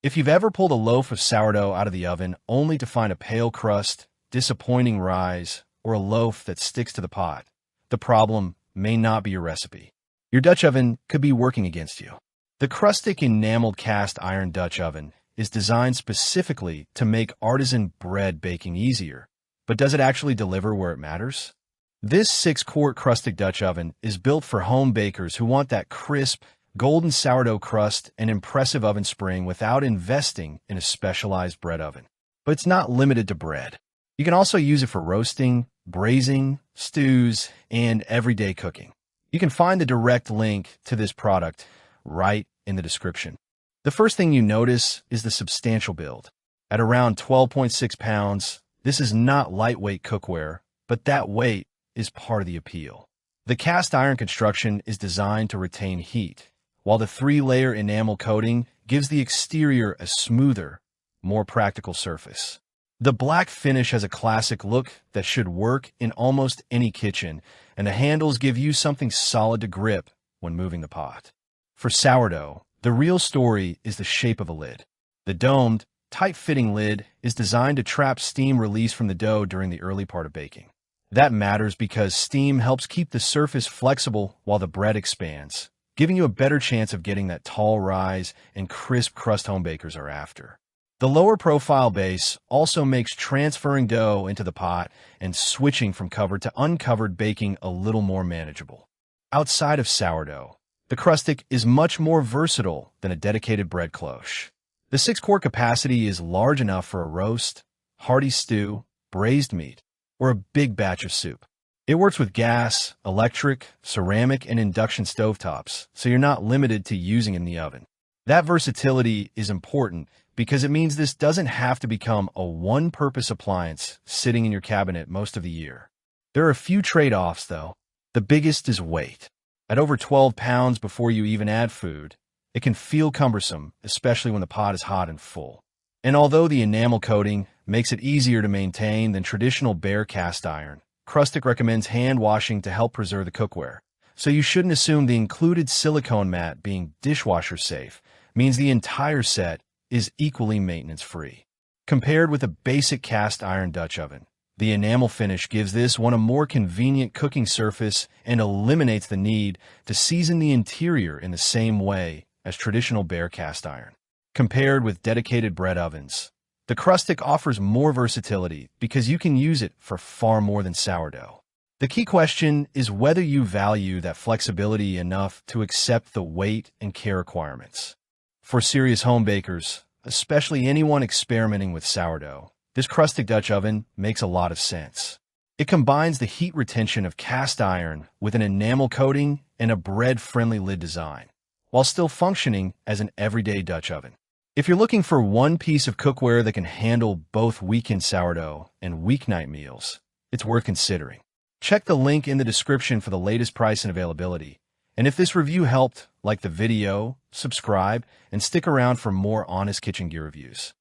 If you've ever pulled a loaf of sourdough out of the oven only to find a pale crust, disappointing rise, or a loaf that sticks to the pot, the problem may not be your recipe. Your Dutch oven could be working against you. The Krustic Enameled cast iron Dutch oven is designed specifically to make artisan bread baking easier, but does it actually deliver where it matters? This 6-quart Krustic Dutch oven is built for home bakers who want that crisp, golden sourdough crust and impressive oven spring without investing in a specialized bread oven. But it's not limited to bread. You can also use it for roasting, braising, stews, and everyday cooking. You can find the direct link to this product right in the description. The first thing you notice is the substantial build. At around 12.6 pounds, this is not lightweight cookware, but that weight is part of the appeal. The cast iron construction is designed to retain heat, while the 3-layer enamel coating gives the exterior a smoother, more practical surface. The black finish has a classic look that should work in almost any kitchen, and the handles give you something solid to grip when moving the pot. For sourdough, the real story is the shape of a lid. The domed, tight-fitting lid is designed to trap steam release from the dough during the early part of baking. That matters because steam helps keep the surface flexible while the bread expands, giving you a better chance of getting that tall rise and crisp crust home bakers are after. The lower profile base also makes transferring dough into the pot and switching from covered to uncovered baking a little more manageable. Outside of sourdough, the Krustic is much more versatile than a dedicated bread cloche. The 6-quart capacity is large enough for a roast, hearty stew, braised meat, or a big batch of soup. It works with gas, electric, ceramic, and induction stovetops, so you're not limited to using it in the oven. That versatility is important because it means this doesn't have to become a one-purpose appliance sitting in your cabinet most of the year. There are a few trade-offs, though. The biggest is weight. At over 12 pounds before you even add food, it can feel cumbersome, especially when the pot is hot and full. And although the enamel coating makes it easier to maintain than traditional bare cast iron, Krustic recommends hand washing to help preserve the cookware. So you shouldn't assume the included silicone mat being dishwasher safe means the entire set is equally maintenance-free. Compared with a basic cast iron Dutch oven, the enamel finish gives this one a more convenient cooking surface and eliminates the need to season the interior in the same way as traditional bare cast iron. Compared with dedicated bread ovens, the Krustic offers more versatility because you can use it for far more than sourdough. The key question is whether you value that flexibility enough to accept the weight and care requirements. For serious home bakers, especially anyone experimenting with sourdough, this Krustic Dutch oven makes a lot of sense. It combines the heat retention of cast iron with an enamel coating and a bread-friendly lid design, while still functioning as an everyday Dutch oven. If you're looking for one piece of cookware that can handle both weekend sourdough and weeknight meals, it's worth considering. Check the link in the description for the latest price and availability. And if this review helped, like the video, subscribe, and stick around for more honest kitchen gear reviews.